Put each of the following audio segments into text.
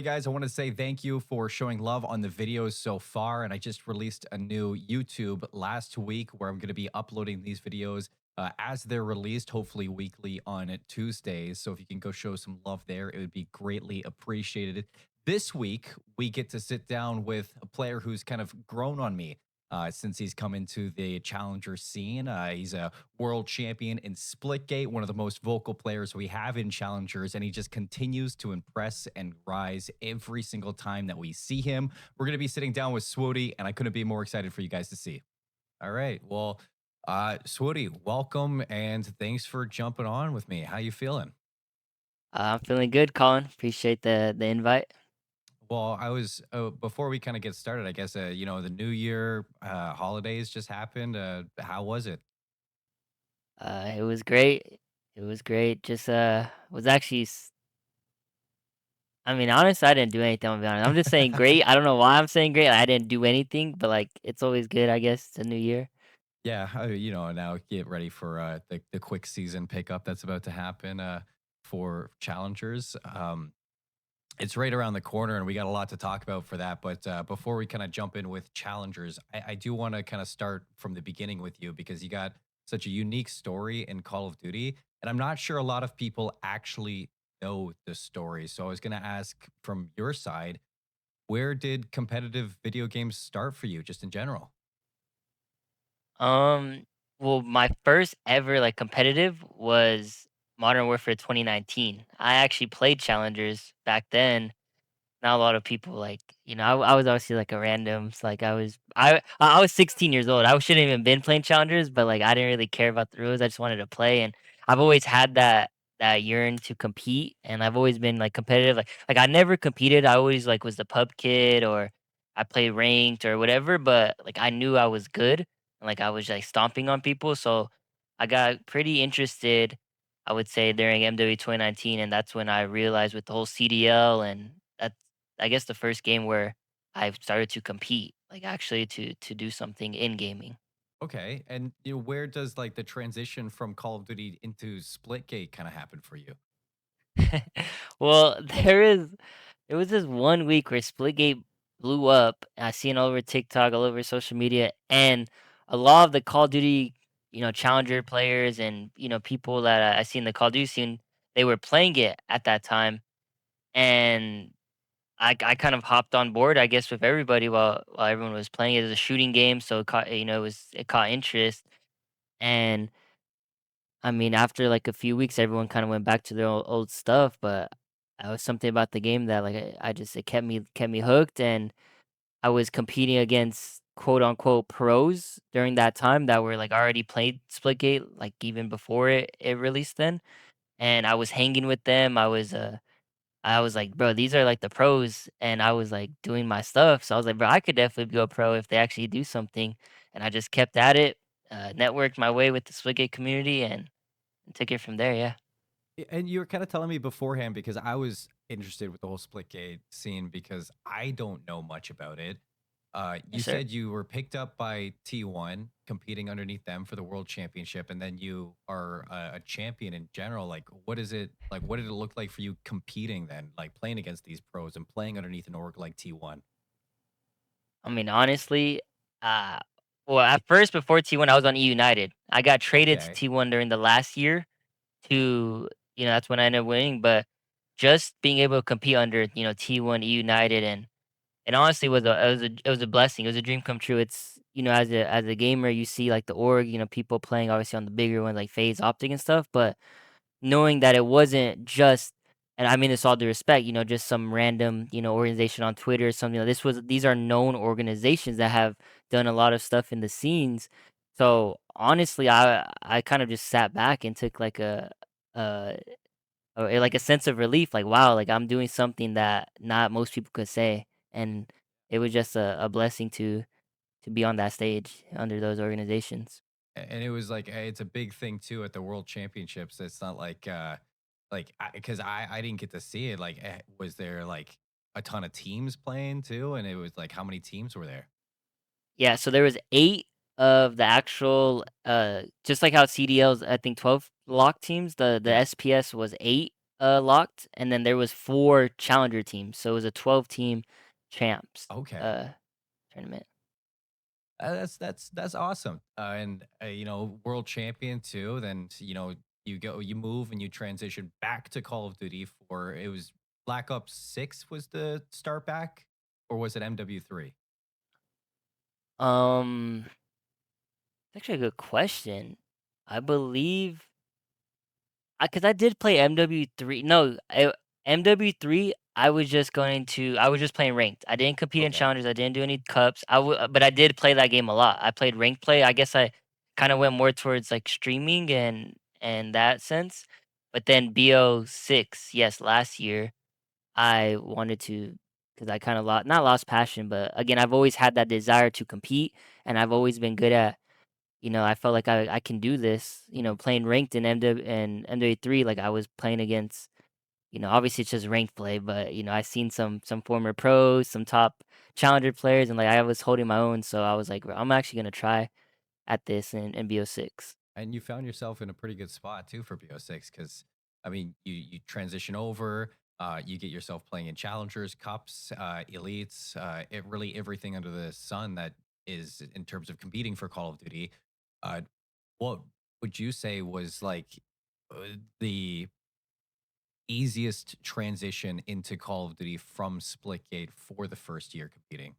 guys, I want to say thank you for showing love on the videos so far. And I just released a new YouTube last week where I'm going to be uploading these videos as they're released, hopefully weekly on Tuesdays. So if you can go show some love there, it would be greatly appreciated. This week, we get to sit down with a player who's kind of grown on me since he's come into the challenger scene. He's a world champion in Splitgate, one of the most vocal players we have in challengers, and he just continues to impress and rise every single time that we see him. We're going to be sitting down with Swooty, and I couldn't be more excited for you guys to see. All right. Well, Swooty, welcome and thanks for jumping on with me. How you feeling? I'm feeling good, Colin. Appreciate the invite. Well, I was before we kind of get started. I guess the New Year holidays just happened. How was it? It was great. It was great. Just was actually. I mean, honestly, I didn't do anything. I'll be honest. I'm just saying great. I don't know why I'm saying great. I didn't do anything, but like it's always good. I guess it's a new year. Yeah, now get ready for the quick season pickup that's about to happen for challengers. It's right around the corner, and we got a lot to talk about for that. But before we kind of jump in with challengers, I do want to kind of start from the beginning with you because you got such a unique story in Call of Duty, and I'm not sure a lot of people actually know the story. So I was going to ask from your side, where did competitive video games start for you, just in general? Um, well, my first ever like competitive was Modern Warfare 2019. I actually played challengers back then. Not a lot of people like, I was obviously like a random. Like I was 16 years old. I shouldn't even been playing challengers, but like I didn't really care about the rules. I just wanted to play, and I've always had that yearn to compete, and I've always been like competitive. Like I never competed. I always like was the pub kid, or I played ranked or whatever. But like I knew I was good, and like I was like stomping on people. So I got pretty interested, I would say, during MW 2019, and that's when I realized with the whole CDL, and that's, I guess, the first game where I've started to compete, like actually to do something in gaming. Okay. And where does like the transition from Call of Duty into Splitgate kind of happen for you? Well, there was this one week where Splitgate blew up. I seen all over TikTok, all over social media, and a lot of the Call of Duty, challenger players and people that I see in the Call of Duty scene, they were playing it at that time, and I kind of hopped on board, I guess, with everybody while everyone was playing it as a shooting game, so it caught, it caught interest. And I mean, after like a few weeks, everyone kind of went back to their old stuff, but I was something about the game that like I just it kept me hooked, and I was competing against quote unquote pros during that time that were like already played Splitgate like even before it released then, and I was hanging with them. I was like, "Bro, these are like the pros," and I was like doing my stuff. So I was like, "Bro, I could definitely go pro if they actually do something." And I just kept at it, networked my way with the Splitgate community, and took it from there. Yeah. And you were kind of telling me beforehand because I was interested with the whole Splitgate scene because I don't know much about it. You Yes, sir. said you were picked up by T1, competing underneath them for the world championship, and then you are a champion in general. Like, what is it like? What did it look like for you competing then, like playing against these pros and playing underneath an org like T1? I mean, honestly, uh, well, at first before T1, I was on E United. I got traded to Okay. T1 during the last year to, that's when I ended up winning. But just being able to compete under, T1, E United, and honestly it was a blessing. It was a dream come true. It's, as a gamer, you see like the org, people playing obviously on the bigger ones like FaZe, Optic and stuff, but knowing that it wasn't just, and I mean this all due respect, just some random, organization on Twitter or something. These are known organizations that have done a lot of stuff in the scenes. So honestly, I kind of just sat back and took like a like a sense of relief, like wow, like I'm doing something that not most people could say, and it was just a blessing to be on that stage under those organizations. And it was like it's a big thing too at the World Championships. It's not like because I didn't get to see it. Like, was there like a ton of teams playing too? And it was like how many teams were there? Yeah, so there was 8 of the actual, just like how CDL's, I think, 12 lock teams, the Yeah. SPS was 8 locked, and then there was 4 challenger teams, so it was a 12-team champs, Okay. uh, tournament. That's awesome. And you know, world champion too. Then you know, you move and you transition back to Call of Duty for it was Black Ops 6 was the start back, or was it MW3? Um, that's actually a good question. I believe because I did play MW3. No, MW3. I was just playing ranked. I didn't compete in Okay. challengers. I didn't do any cups. But I did play that game a lot. I played ranked play. I guess I kind of went more towards like streaming and that sense. But then BO6, yes, last year I wanted to because I kind of lost not lost passion, but again, I've always had that desire to compete, and I've always been good at I felt like I can do this, playing ranked in MW and MW3, like I was playing against, obviously it's just ranked play, but I seen some former pros, some top challenger players, and like I was holding my own. So I was like, I'm actually gonna try at this in BO6. And you found yourself in a pretty good spot too for BO6 because I mean you transition over, you get yourself playing in challengers, cups, elites, it really everything under the sun that is in terms of competing for Call of Duty. Uh, what would you say was like the easiest transition into Call of Duty from Splitgate for the first year competing?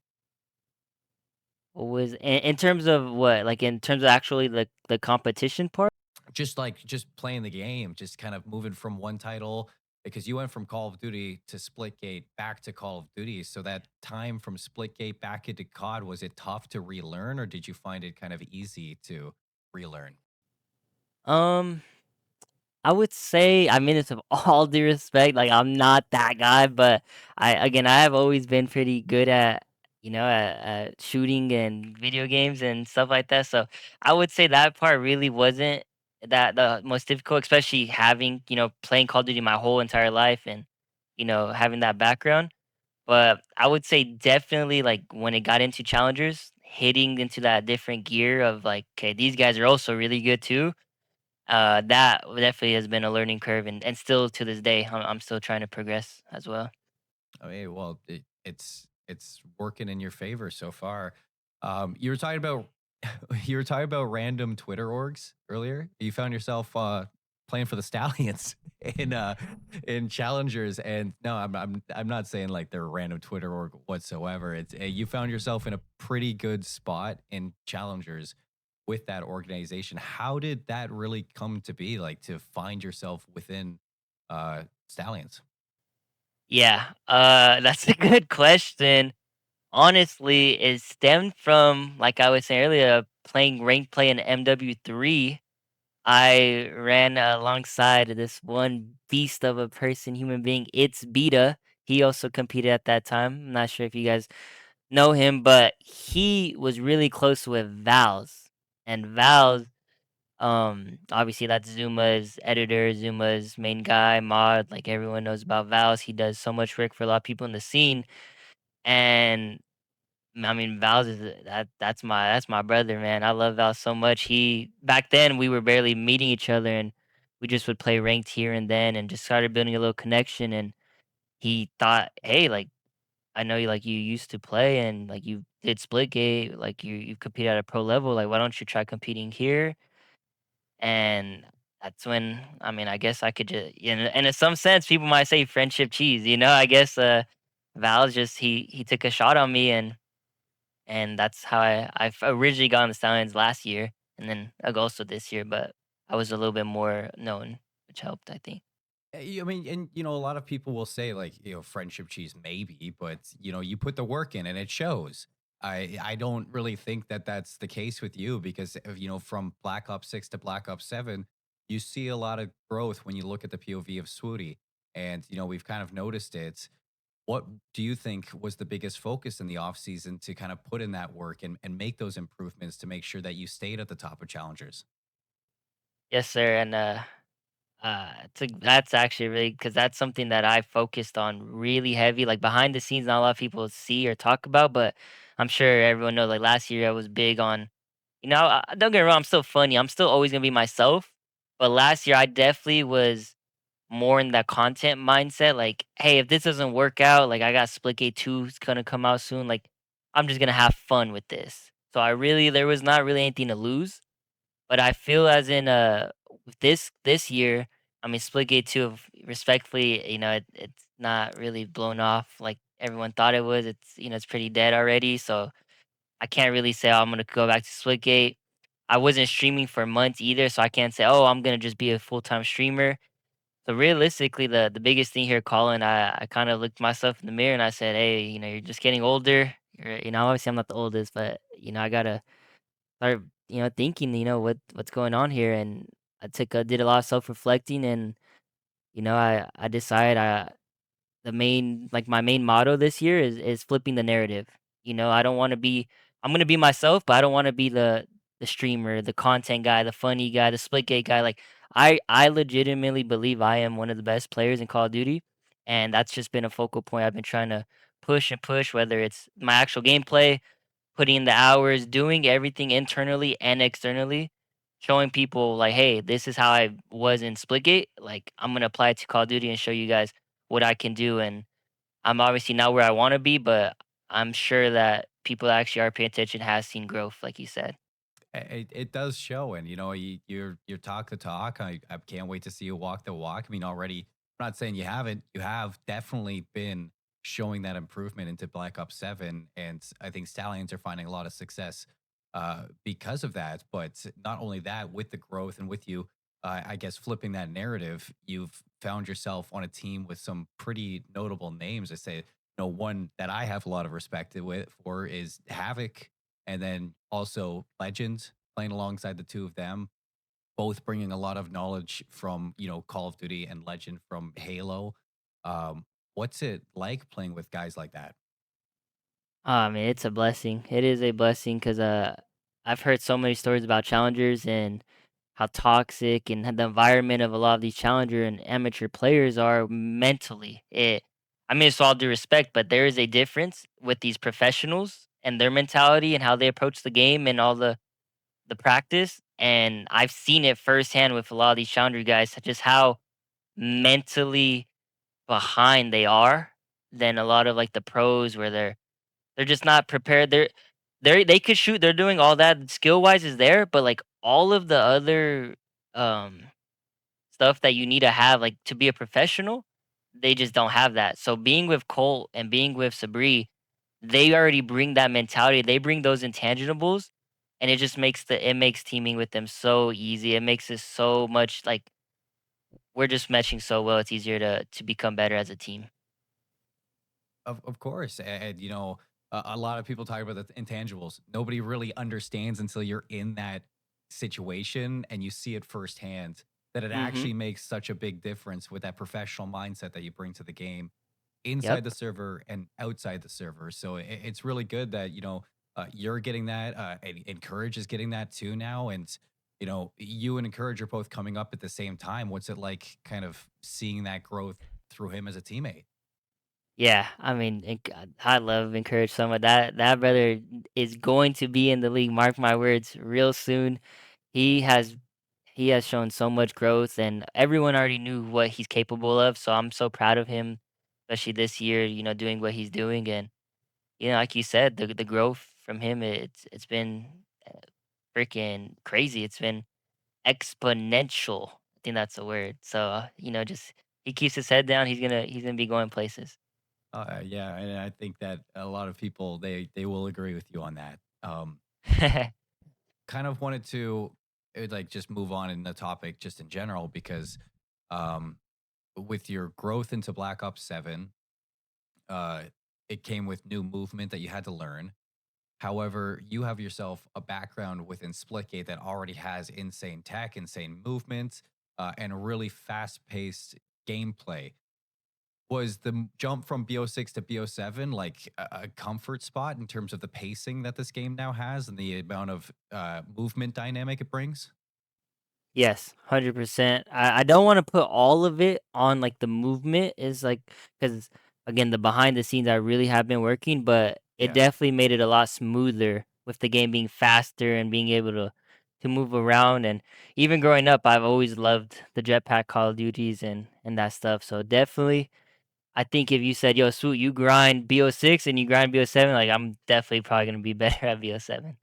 What was in terms of what, like in terms of actually the competition part? Just like just playing the game, just kind of moving from one title because you went from Call of Duty to Splitgate back to Call of Duty. So that time from Splitgate back into COD, was it tough to relearn or did you find it kind of easy to relearn? Um, I would say, I mean, it's of all due respect, like I'm not that guy, but I have always been pretty good at, at shooting and video games and stuff like that. So I would say that part really wasn't that the most difficult, especially having, playing Call of Duty my whole entire life and, having that background. But I would say definitely like when it got into challengers, hitting into that different gear of like, okay, these guys are also really good too, that definitely has been a learning curve, and still to this day, I'm still trying to progress as well. Oh, hey, well, it's working in your favor so far. You were talking about you were talking about random Twitter orgs earlier. You found yourself playing for the Stallions in challengers, and no, I'm not saying like they're a random Twitter org whatsoever. It's you found yourself in a pretty good spot in challengers with that organization. How did that really come to be? Like to find yourself within Stallions? Yeah, that's a good question. Honestly, it stemmed from, like I was saying earlier, playing ranked play in MW3. I ran alongside this one beast of a person, human being. It's Beta. He also competed at that time. I'm not sure if you guys know him, but he was really close with Vals. And Vals, obviously that's Zuma's editor, Zuma's main guy, mod. Like everyone knows about Vals. He does so much work for a lot of people in the scene. And I mean, Val's is that's my brother, man. I love Val so much. He back then we were barely meeting each other, and we just would play ranked here and then, and just started building a little connection. And he thought, hey, like I know you used to play and like you did split gate, like you competed at a pro level. Like why don't you try competing here? And that's when I mean I guess I could just in some sense people might say friendship cheese. I guess Val's just he took a shot on me and that's how originally got on the Stallions last year, and then also this year, but I was a little bit more known, which helped, I think. I mean, and you know, a lot of people will say like, you know, friendship cheese maybe, but you know, you put the work in and it shows. I don't really think that that's the case with you because you know, from Black Ops 6 to Black Ops 7, you see a lot of growth when you look at the POV of Swooty, and you know, we've kind of noticed it. What do you think was the biggest focus in the off season to kind of put in that work and make those improvements to make sure that you stayed at the top of challengers? Yes, sir, and, that's actually really because that's something that I focused on really heavy, like, behind the scenes, not a lot of people see or talk about, but I'm sure everyone knows, like, last year I was big on don't get me wrong, I'm still funny, I'm still always gonna be myself, but last year I definitely was more in that content mindset. Like, hey, if this doesn't work out, like I got Splitgate 2 is gonna come out soon. Like, I'm just gonna have fun with this. So I really there was not really anything to lose. But I feel as in with this year, I mean Splitgate 2 respectfully, it's not really blown off like everyone thought it was. It's pretty dead already. So I can't really say, "Oh, I'm gonna go back to Splitgate." I wasn't streaming for months either, so I can't say, "Oh, I'm gonna just be a full-time streamer." So realistically, the biggest thing here, Colin, I kind of looked myself in the mirror and I said, "Hey, you're just getting older. Obviously I'm not the oldest, but I gotta start, thinking, what's going on here." And did a lot of self reflecting, and I decided my main motto this year is flipping the narrative. I don't want to be I'm going to be myself, but I don't want to be the streamer, the content guy, the funny guy, the Splitgate guy. Like I legitimately believe I am one of the best players in Call of Duty, and that's just been a focal point I've been trying to push and push, whether it's my actual gameplay, putting in the hours, doing everything internally and externally, showing people like, hey, this is how I was in Splitgate. Like I'm gonna apply it to Call of Duty and show you guys what I can do. And I'm obviously not where I want to be, but I'm sure that people that actually are paying attention has seen growth, like you said. It does show, and you're talk the talk. I can't wait to see you walk the walk. I mean, already, I'm not saying you haven't. You have definitely been showing that improvement into Black Ops 7, and I think Stallions are finding a lot of success because of that. But not only that, with the growth and with you, I guess flipping that narrative, you've found yourself on a team with some pretty notable names. I say, one that I have a lot of respect for is Havoc, and then also Legends playing alongside the two of them, both bringing a lot of knowledge from Call of Duty and Legend from Halo. What's it like playing with guys like that? I mean, it's a blessing. It is a blessing because I've heard so many stories about challengers and how toxic and the environment of a lot of these challenger and amateur players are mentally. I mean, it's all due respect, but there is a difference with these professionals and their mentality and how they approach the game and all the practice. And I've seen it firsthand with a lot of these challenger guys, just how mentally behind they are than a lot of like the pros where they're just not prepared. They could shoot. They're doing all that skill wise is there, but like all of the other um stuff that you need to have like to be a professional, they just don't have that. So being with Colt and being with Sabri, they already bring that mentality. They bring those intangibles, and it makes teaming with them so easy. It makes it so much like we're just meshing so well. It's easier to become better as a team. Of course, and a lot of people talk about the intangibles. Nobody really understands until you're in that situation and you see it firsthand that it Mhm. actually makes such a big difference with that professional mindset that you bring to the game Yep. inside the server and outside the server. So it's really good that you're getting that, and Encourage is getting that too now, and you and Encourage are both coming up at the same time. What's it like, kind of seeing that growth through him as a teammate? Yeah, I mean, I love Encourage so much. That brother is going to be in the league. Mark my words, real soon. He has he has shown so much growth, and everyone already knew what he's capable of. So I'm so proud of him, especially this year. Doing what he's doing, and like you said, the growth from him, it's been freaking crazy. It's been exponential. I think that's the word. So just he keeps his head down. He's gonna be going places. Yeah, and I think that a lot of people they will agree with you on that. Kind of wanted to like just move on in the topic just in general because um, with your growth into Black Ops 7, uh, it came with new movement that you had to learn. However, you have yourself a background within Splitgate that already has insane tech, insane movement, and really fast paced gameplay. Was the jump from BO6 to BO7 like a comfort spot in terms of the pacing that this game now has and the amount of movement dynamic it brings? Yes, 100%. I don't wanna put all of it on, like, the movement is, like, because again, the behind the scenes I really have been working, but it Yeah. definitely made it a lot smoother with the game being faster and being able to to move around. And even growing up, I've always loved the jetpack Call of Duties and that stuff. So definitely, I think if you said, "Yo, Swoot, you grind BO6 and you grind BO7," like I'm definitely probably gonna be better at BO7.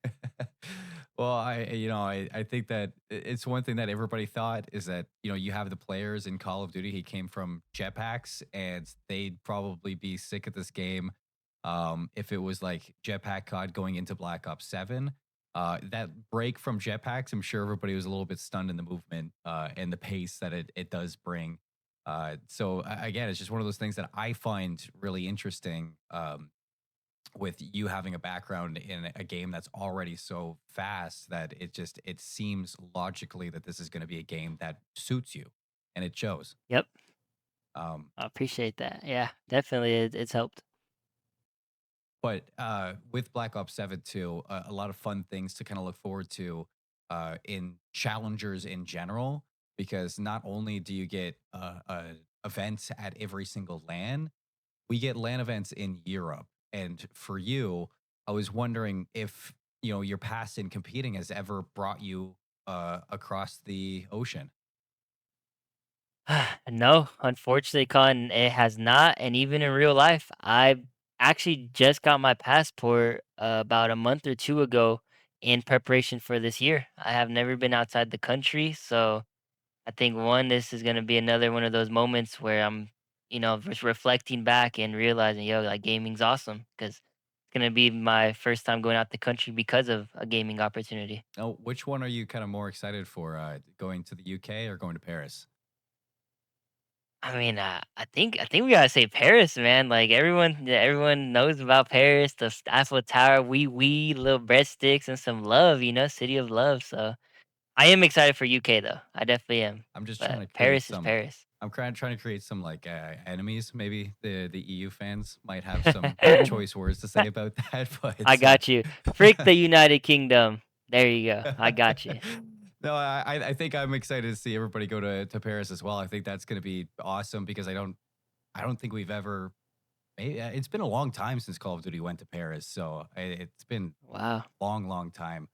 Well, I think that it's one thing that everybody thought is that, you have the players in Call of Duty. He came from jetpacks, and they'd probably be sick at this game if it was like Jetpack COD going into Black Ops 7. That break from jetpacks, I'm sure everybody was a little bit stunned in the movement and the pace that it does bring. Again, it's just one of those things that I find really interesting. With you having a background in a game that's already so fast that it seems logically that this is going to be a game that suits you, and it shows. Yep, um I appreciate that. Yeah, definitely, it's helped. but with Black Ops 7 too, a lot of fun things to kind of look forward to in challengers in general, because not only do you get events at every single LAN, we get LAN events in Europe. And for you, I was wondering if, your past in competing has ever brought you across the ocean. No, unfortunately, Con, it has not. And even in real life, I actually just got my passport about a month or two ago in preparation for this year. I have never been outside the country, so I think one, this is gonna be another one of those moments where I'm, just reflecting back and realizing, yo, like gaming's awesome because it's gonna be my first time going out the country because of a gaming opportunity. Oh, which one are you kind of more excited for, going to the UK or going to Paris? I mean, I think we gotta say Paris, man. Like everyone knows about Paris, the Eiffel Tower, we little breadsticks and some love, city of love. So I am excited for UK though. I definitely am. I'm just trying But to create Paris is some. Paris. I'm trying to create some like enemies. Maybe the EU fans might have some choice words to say about that, I but got you. Frick the United Kingdom. There you go. I got you. no, I think I'm excited to see everybody go to Paris as well. I think that's going to be awesome because I don't think we've ever. It's been a long time since Call of Duty went to Paris, so it's been Wow. long, long time.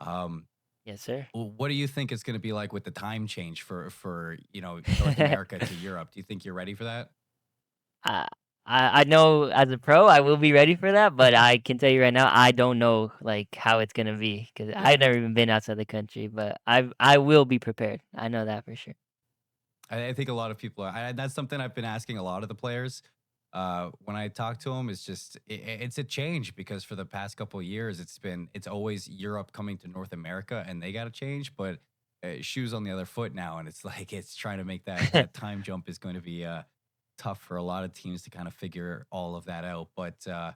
Um, Yes, sir. what do you think it's going to be like with the time change for North America to Europe? Do you think you're ready for that? I I know as a pro I will be ready for that, but I can tell you right now I don't know like how it's gonna be because Yeah, I've never even been outside the country. But I will be prepared. I know that for sure. I think a lot of people are. That's something I've been asking a lot of the players. When I talk to them, it's just it's a change because for the past couple of years, it's always Europe coming to North America, and they got to change. But shoes on the other foot now, and it's like it's trying to make that time jump is going to be tough for a lot of teams to kind of figure all of that out. But a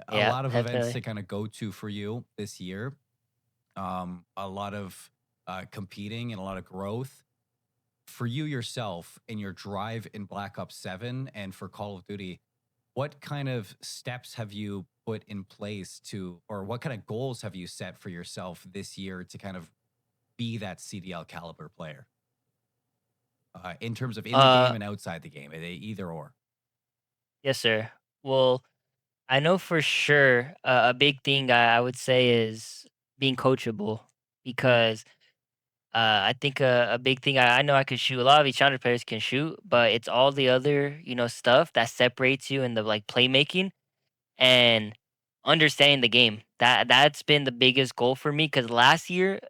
Yeah, lot of events to definitely. kind of go to for you this year. A lot of competing and a lot of growth for you yourself in your drive in Black Ops 7 and for Call of Duty. What kind of steps have you put in place to, or what kind of goals have you set for yourself this year to kind of be that CDL caliber player in terms of in the Uh, game and outside the game, either or? yes, sir. Well, I know for sure a big thing I would say is being coachable because I think a big thing I know I can shoot. A lot of each other players can shoot, but it's all the other stuff that separates you in the like playmaking and understanding the game. That's been the biggest goal for me because last year,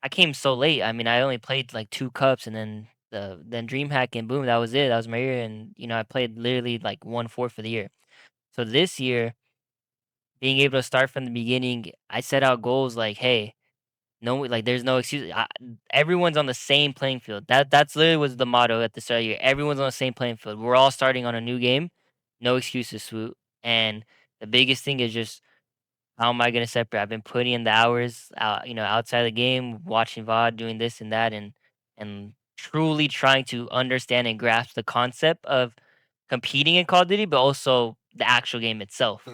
I came so late. I mean, I only played like 2 cups, and then DreamHack and boom, that was it. That was my year, and I played literally like 1/4 for the year. So this year, being able to start from the beginning, I set out goals like, hey, no, like there's no excuse. Everyone's on the same playing field. That's literally was the motto at the start of the year. Everyone's on the same playing field. We're all starting on a new game. No excuses, swoop. And the biggest thing is just how am I gonna separate? I've been putting in the hours out, outside the game, watching VOD, doing this and that, and truly trying to understand and grasp the concept of competing in Call of Duty, but also the actual game itself.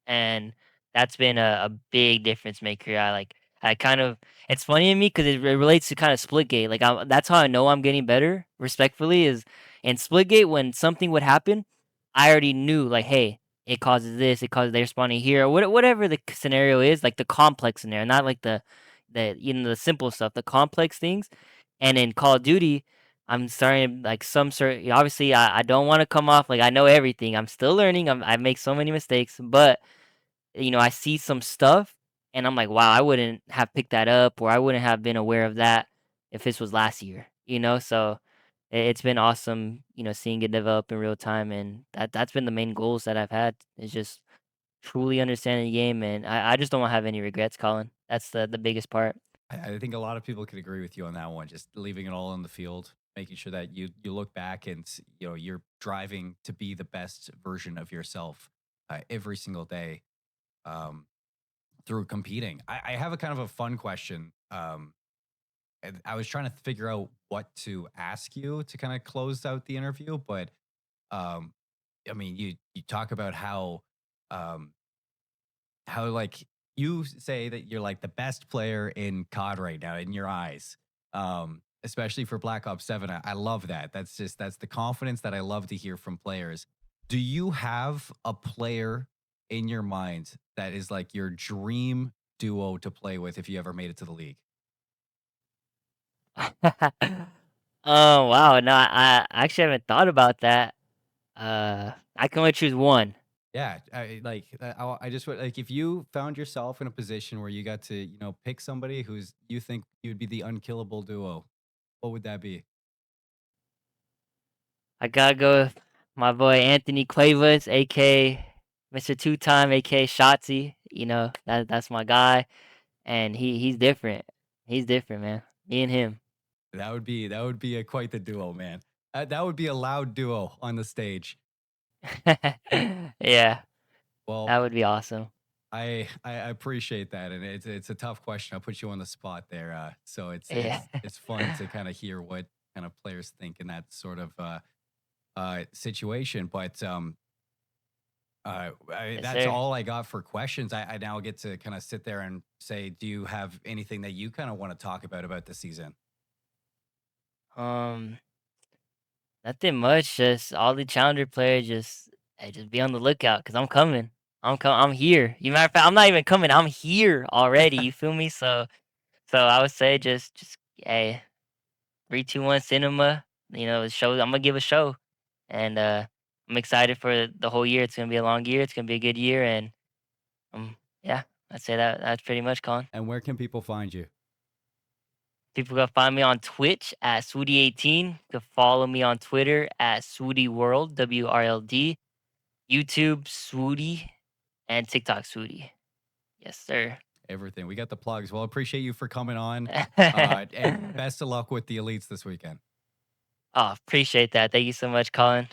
And that's been a big difference maker. I kind of it's funny to me because it relates to kind of Splitgate. Like that's how I know I'm getting better. Respectfully, is in Splitgate when something would happen, I already knew like, hey, it causes this, it causes they're spawning here, or whatever the scenario is, like the complex scenario, not like that the simple stuff, the complex things. And in Call of Duty, I'm starting like some sort. Obviously, I don't want to come off like I know everything. I'm still learning. I make so many mistakes, but I see some stuff and I'm like, wow, I wouldn't have picked that up or I wouldn't have been aware of that if this was last year. So it's been awesome, seeing it develop in real time. And that's been the main goals that I've had is just truly understanding the game. And I just don't have any regrets, Colin. That's the biggest part. I think a lot of people could agree with you on that one. Just leaving it all on the field, making sure that you look back and you're driving to be the best version of yourself every single day um, through competing. I have a kind of a fun question. And I was trying to figure out what to ask you to kind of close out the interview, but um, I mean, you talk about um, how like you say that you're like the best player in COD right now in your eyes. Especially for Black Ops 7. I love that. That's the confidence that I love to hear from players. Do you have a player in your mind that is like your dream duo to play with if you ever made it to the league? Oh wow, no, I actually haven't thought about that. I can only choose one. Yeah, I just like if you found yourself in a position where you got to, pick somebody who's you think you'd be the unkillable duo, what would that be? I gotta go with my boy Anthony Cuevas, aka Mr. Two Time, aka Shotzi. That's my guy, and he's different. He's different, man. Me and him. That would be a quite the duo, man. That would be a loud duo on the stage. Yeah, Well, that would be awesome. I appreciate that, and it's a tough question. I'll put you on the spot there. So it's Yeah, it's it's fun to kind of hear what kind of players think in that sort of situation. But yes, that's sir. all I got for questions. I now get to kind of sit there and say, do you have anything that you kind of want to talk about the season? Um, Nothing much. Just all the challenger players. Just be on the lookout because I'm coming. I'm here. You matter of fact, I'm not even coming. I'm here already. You feel me? So I would say just hey, 3, 2, 1 cinema. Show. I'm gonna give a show, and I'm excited for the whole year. It's gonna be a long year. It's gonna be a good year, and yeah, I'd say that's pretty much, Colin. And where can people find you? People can find me on Twitch at Swooty18. You can follow me on Twitter at Swooty World WRLD. YouTube Swooty and TikTok Swooty. Yes, sir. Everything. We got the plugs. Well, appreciate you for coming on. And best of luck with the elites this weekend. Oh, appreciate that. Thank you so much, Colin.